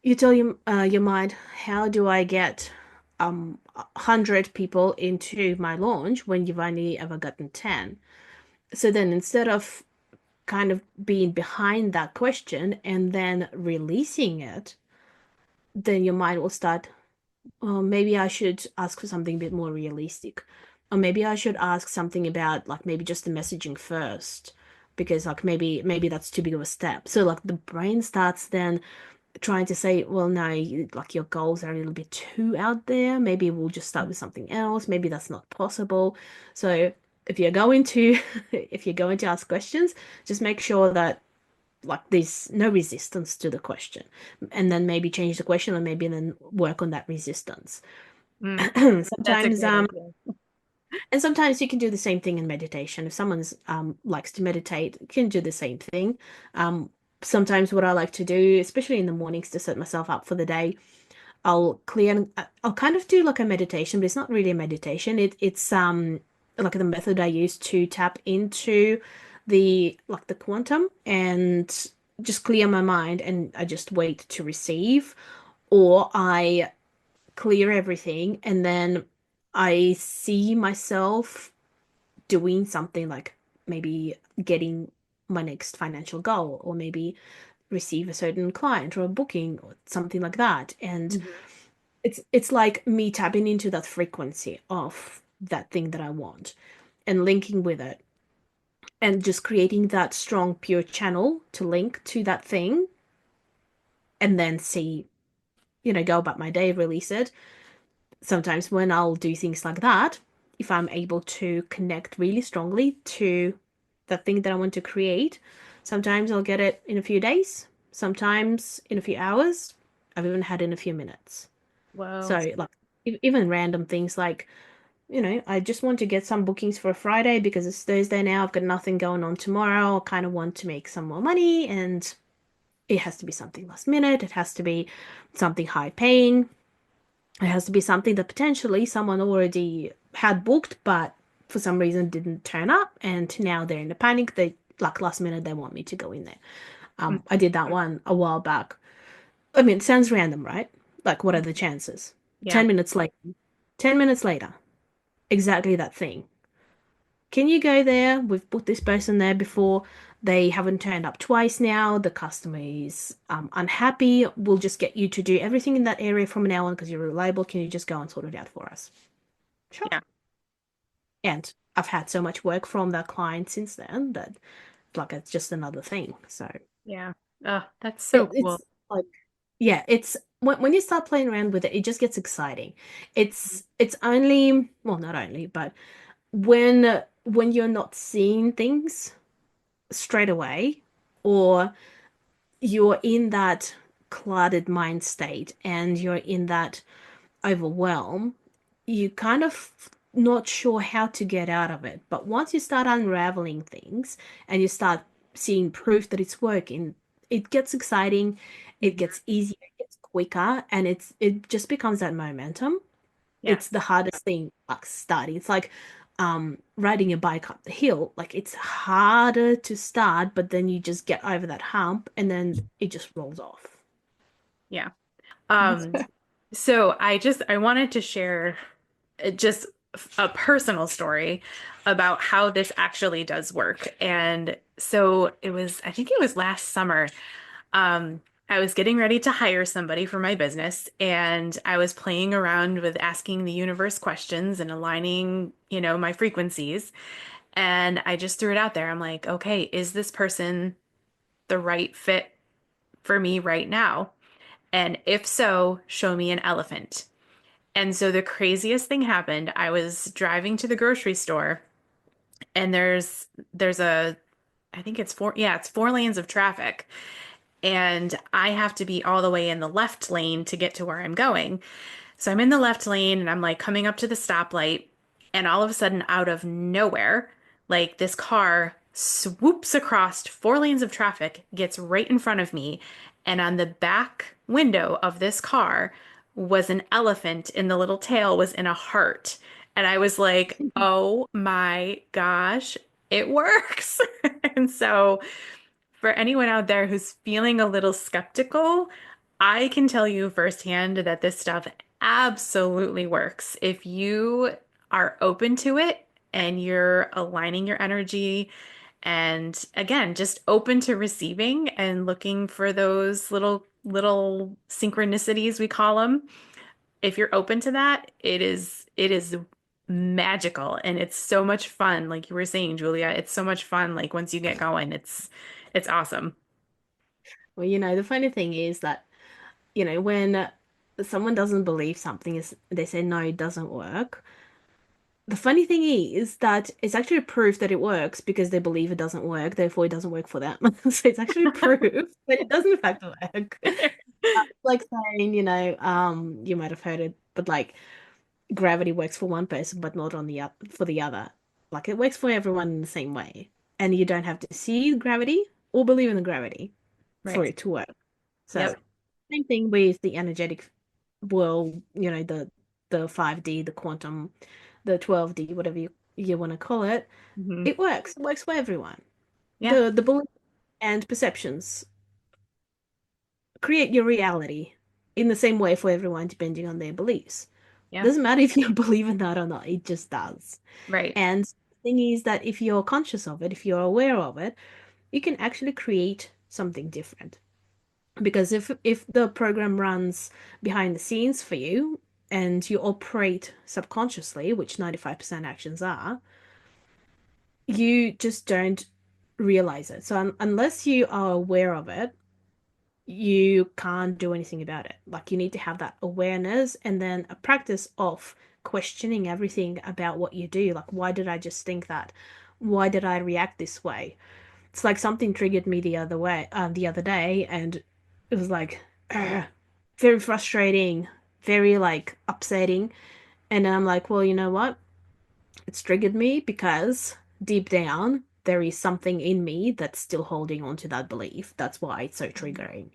you tell your mind, how do I get 100 people into my launch when you've only ever gotten 10? So then instead of kind of being behind that question and then releasing it, then your mind will start, oh, maybe I should ask for something a bit more realistic. Or maybe I should ask something about like maybe just the messaging first. Because like maybe that's too big of a step. So like the brain starts then trying to say, well, no, like your goals are a little bit too out there. Maybe we'll just start with something else. Maybe that's not possible. So if you're going to if you're going to ask questions, just make sure that like there's no resistance to the question, and then maybe change the question, or maybe then work on that resistance. Mm, that's a Sometimes great idea. and sometimes you can do the same thing in meditation. If someone's likes to meditate, you can do the same thing. um Sometimes what I like to do, especially in the mornings to set myself up for the day, I'll kind of do like a meditation, but it's not really a meditation. It's like the method I use to tap into the quantum and just clear my mind, and I just wait to receive, or I clear everything and then I see myself doing something like maybe getting my next financial goal, or maybe receive a certain client or a booking or something like that. And Mhm. it's like me tapping into that frequency of that thing that I want and linking with it, and just creating that strong pure channel to link to that thing, and then see, go about my day, release it. Sometimes when I'll do things like that, if I'm able to connect really strongly to the thing that I want to create, sometimes I'll get it in a few days, sometimes in a few hours. I've even had in a few minutes. Whoa. So like even random things like I just want to get some bookings for Friday because it's Thursday now. I've got nothing going on tomorrow. I kind of want to make some more money, and it has to be something last minute. It has to be something high paying. It has to be something that potentially someone already had booked, but for some reason didn't turn up, and now they're in a panic. They like last minute they want me to go in there. Mm. I did that one a while back. I mean, it sounds random, right? Like, what are the chances? Yeah. 10 minutes later, 10 minutes later, exactly that thing. Can you go there? We've put this person there before. They haven't turned up twice now. The customer is unhappy. We'll just get you to do everything in that area from now on because you're reliable. Can you just go and sort it out for us? Sure. Yeah. And I've had so much work from that client since then that like it's just another thing. So Yeah. Oh, that's so cool. it's like yeah, it's when you start playing around with it, it just gets exciting. It's only well, not only, but when you're not seeing things straight away, or you're in that cluttered mind state and you're in that overwhelm, you kind of not sure how to get out of it. But once you start unraveling things and you start seeing proof that it's working, it gets exciting, it Mhm. gets easier, it gets quicker, and it just becomes that momentum. Yeah. It's the hardest thing like starting. It's like riding a bike up the hill. Like it's harder to start, but then you just get over that hump and then it just rolls off. Yeah. Um, so I wanted to share just a personal story about how this actually does work. And so I think it was last summer. I was getting ready to hire somebody for my business, and I was playing around with asking the universe questions and aligning, my frequencies. And I just threw it out there. I'm like, okay, is this person the right fit for me right now? And if so, show me an elephant. And so the craziest thing happened. I was driving to the grocery store, and there's a I think it's 4 lanes of traffic, and I have to be all the way in the left lane to get to where I'm going. So I'm in the left lane and I'm like coming up to the stoplight, and all of a sudden, out of nowhere, like this car swoops across 4 lanes of traffic, gets right in front of me, and on the back window of this car was an elephant, and the little tail was in a heart. And I was like, oh my gosh, it works. And so for anyone out there who's feeling a little skeptical, I can tell you firsthand that this stuff absolutely works. If you are open to it and you're aligning your energy, and again, just open to receiving and looking for those little synchronicities, we call them. If you're open to that, it is magical, and it's so much fun. Like you were saying, Julia, it's so much fun. Like once you get going, it's awesome. Well, the funny thing is that, when someone doesn't believe something is they say no, it doesn't work. The funny thing is that it's actually proof that it works because they believe it doesn't work, therefore it doesn't work for them. So it's actually proof that it does in fact work. Like saying, you might have heard it, but like gravity works for one person, but not on for the other. Like it works for everyone in the same way, and you don't have to see gravity or believe in the gravity for Right. it to work. So Yep. same thing with the energetic world, the 5D, the quantum, the 12D, whatever you want to call it. Hmm. It works. It works for everyone. Yeah. The belief and perceptions create your reality in the same way for everyone, depending on their beliefs. Yeah. Doesn't matter if you believe in that or not, it just does. Right. And the thing is that if you're conscious of it, if you're aware of it, you can actually create something different. Because if the program runs behind the scenes for you and you operate subconsciously, which 95% actions are, you just don't realize it. So unless you are aware of it, you can't do anything about it. Like you need to have that awareness and then a practice of questioning everything about what you do. Like, why did I just think that? Why did I react this way? It's like something triggered me the other day, and it was like very frustrating, very like upsetting. And I'm like, well, you know what? It's triggered me because deep down there is something in me that's still holding on to that belief. That's why it's so Mm. triggering.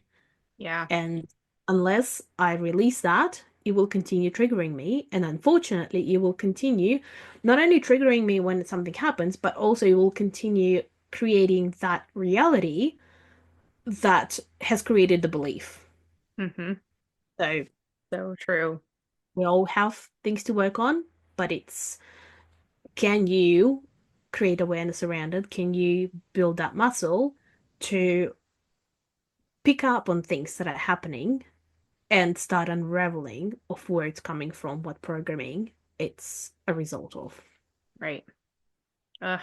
Yeah. And unless I release that, it will continue triggering me. And unfortunately, it will continue not only triggering me when something happens, but also it will continue creating that reality that has created the belief. Hmm. So So true. we all have things to work on, but it's, can you create awareness around it? Can you build that muscle to pick up on things that are happening and start unraveling of where it's coming from, what programming it's a result of? Right. Ugh.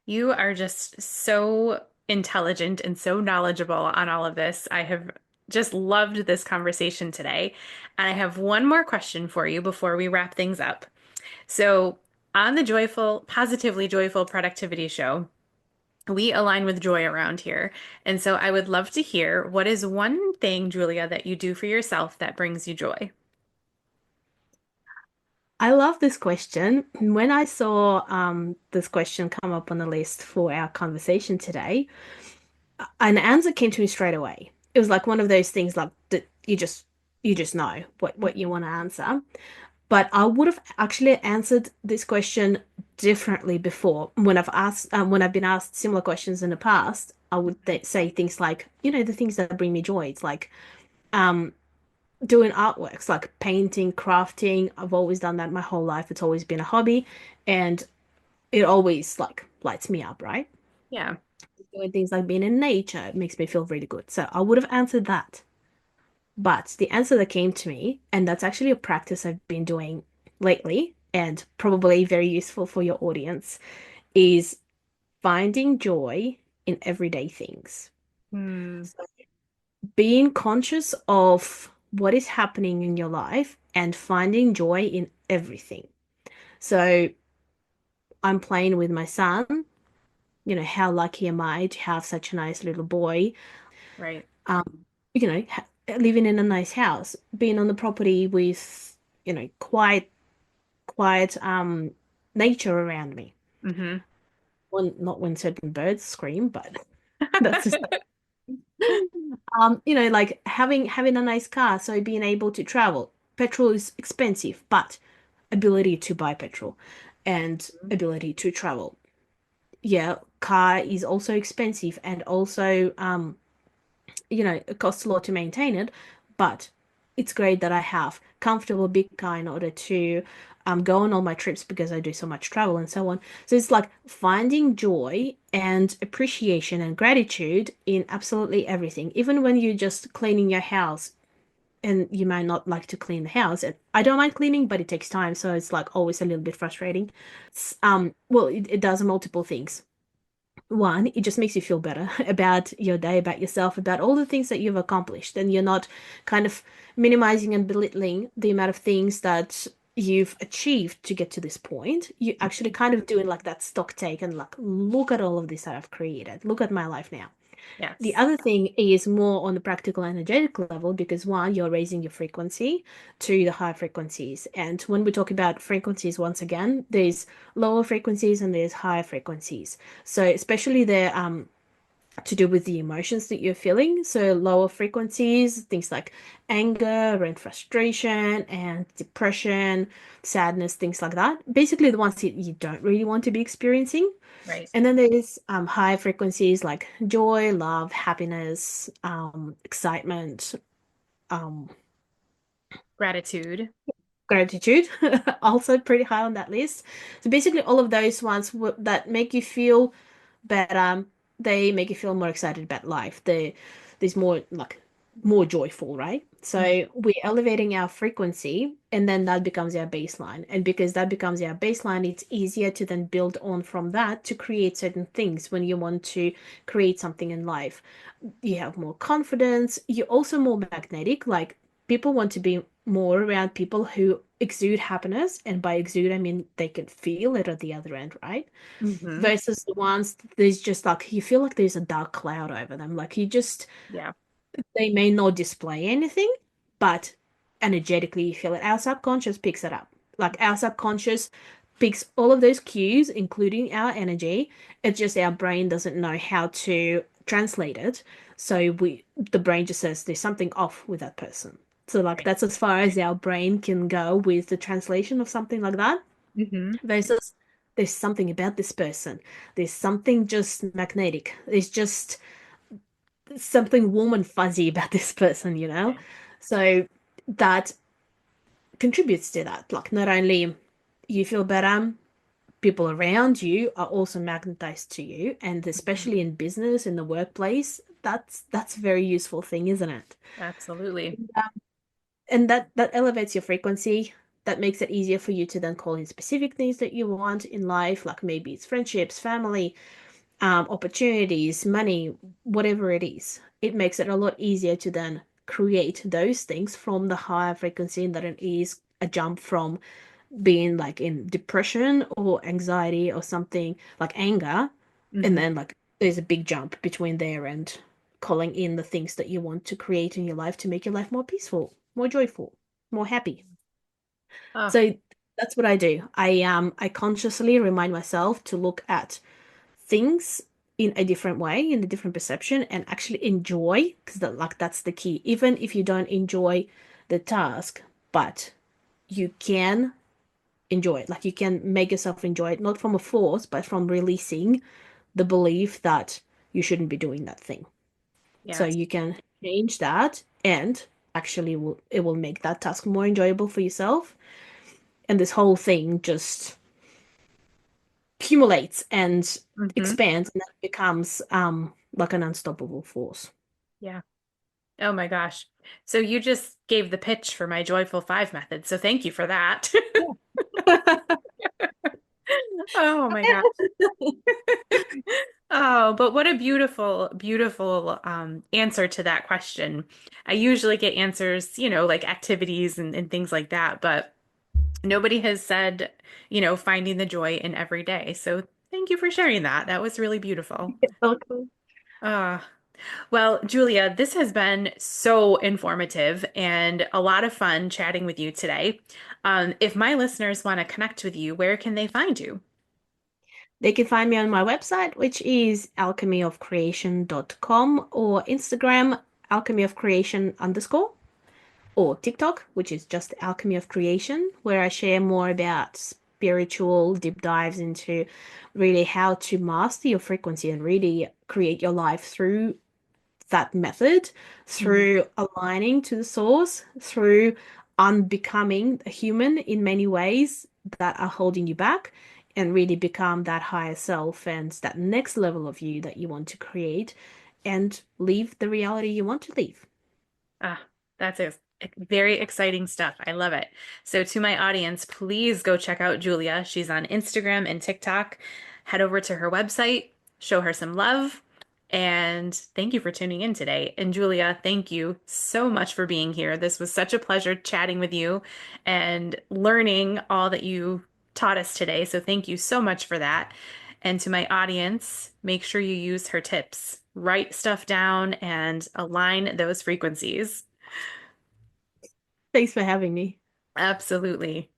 You are just so intelligent and so knowledgeable on all of this. I have just loved this conversation today. And I have one more question for you before we wrap things up. So, on the Positively Joyful Productivity Show, we align with joy around here. And so I would love to hear, what is one thing, Julia, that you do for yourself that brings you joy? I love this question. When I saw this question come up on the list for our conversation today, an answer came to me straight away. It was like one of those things like that you just know what you want to answer. But I would have actually answered this question differently before. When I've been asked similar questions in the past, I would say things like, the things that bring me joy. It's like um, doing artworks, like painting, crafting. I've always done that my whole life. It's always been a hobby, and it always like lights me up, right? Yeah. Doing things like being in nature, it makes me feel really good. So I would have answered that. But the answer that came to me, and that's actually a practice I've been doing lately, and probably very useful for your audience, is finding joy in everyday things. Hmm. So being conscious of what is happening in your life and finding joy in everything. So I'm playing with my son. How lucky am I to have such a nice little boy? Right. Um, living in a nice house, being on the property with, quiet nature around me. Hmm. Not when certain birds scream, but that's just like having a nice car, so being able to travel. Petrol is expensive, but ability to buy petrol and ability to travel. Yeah, car is also expensive and also it costs a lot to maintain it, but it's great that I have comfortable big car in order to go on all my trips because I do so much travel and so on. So it's like finding joy and appreciation and gratitude in absolutely everything, even when you're just cleaning your house. And you might not like to clean the house. And I don't mind cleaning, but it takes time, so it's like always a little bit frustrating. Well, it does multiple things. One, it just makes you feel better about your day, about yourself, about all the things that you've accomplished. And you're not kind of minimizing and belittling the amount of things that you've achieved to get to this point. You actually kind of doing like that stock take and like, look at all of this that I've created. Look at my life now. The Yes. other thing is more on the practical energetic level because one, you're raising your frequency to the high frequencies. And when we talk about frequencies, once again, there's lower frequencies and there's higher frequencies. So especially the to do with the emotions that you're feeling. So lower frequencies, things like anger and frustration and depression, sadness, things like that. Basically the ones that you don't really want to be experiencing. Right. And then there's high frequencies like joy, love, happiness, excitement, um, Gratitude. gratitude, also pretty high on that list. So basically, all of those ones that make you feel better, they make you feel more excited about life. There's more like more joyful, right? Mhm. So we're elevating our frequency, and then that becomes our baseline. And because that becomes our baseline, it's easier to then build on from that to create certain things when you want to create something in life. You have more confidence. You're also more magnetic. Like people want to be more around people who exude happiness. And by exude, I mean they can feel it at the other end, right? Hmm. Versus the ones there's just like you feel like there's a dark cloud over them. Like Yeah. they may not display anything, but energetically you feel it. Our subconscious picks it up. Like our subconscious picks all of those cues, including our energy. It's just our brain doesn't know how to translate it. So the brain just says there's something off with that person. So like Right. that's as far as our brain can go with the translation of something like that. Hmm. Versus there's something about this person. There's something just magnetic. There's just something warm and fuzzy about this person, you know? So that contributes to that. Like not only you feel better, people around you are also magnetized to you, and Mhm. especially in business, in the workplace, that's a very useful thing, isn't it? Absolutely. And that elevates your frequency. That makes it easier for you to then call in specific things that you want in life, like maybe it's friendships, family, opportunities, money, whatever it is. It makes it a lot easier to then create those things from the higher frequency that it is a jump from being like in depression or anxiety or something like anger. And Hmm. then like there's a big jump between there and calling in the things that you want to create in your life to make your life more peaceful, more joyful, more happy. Oh, So that's what I do. I consciously remind myself to look at things in a different way, in a different perception, and actually enjoy, because that's the key. Even if you don't enjoy the task, but you can enjoy it. Like you can make yourself enjoy it, not from a force, but from releasing the belief that you shouldn't be doing that thing. So yes. you can change that and actually it will make that task more enjoyable for yourself. And this whole thing just accumulates and Hmm. expands and then becomes like an unstoppable force. Yeah. Oh my gosh. So you just gave the pitch for my Joyful Five method. So thank you for that. Oh my gosh. Oh, but what a beautiful, beautiful answer to that question. I usually get answers, like activities and things like that, but nobody has said, finding the joy in every day. So thank you for sharing that. That was really beautiful. Welcome. Ah, well, Julia, this has been so informative and a lot of fun chatting with you today. If my listeners want to connect with you, where can they find you? They can find me on my website, which is alchemyofcreation.com, or Instagram, alchemyofcreation underscore, or TikTok, which is just Alchemy of Creation, where I share more about spiritual deep dives into really how to master your frequency and really create your life through that method, Mhm. through aligning to the source, through unbecoming a human in many ways that are holding you back, and really become that higher self and that next level of you that you want to create and live the reality you want to live. Ah, that's very exciting stuff. I love it. So, to my audience, please go check out Julia. She's on Instagram and TikTok. Head over to her website, show her some love, and thank you for tuning in today. And Julia, thank you so much for being here. This was such a pleasure chatting with you and learning all that you taught us today. So, thank you so much for that. And to my audience, make sure you use her tips. Write stuff down and align those frequencies. Thanks for having me. Absolutely.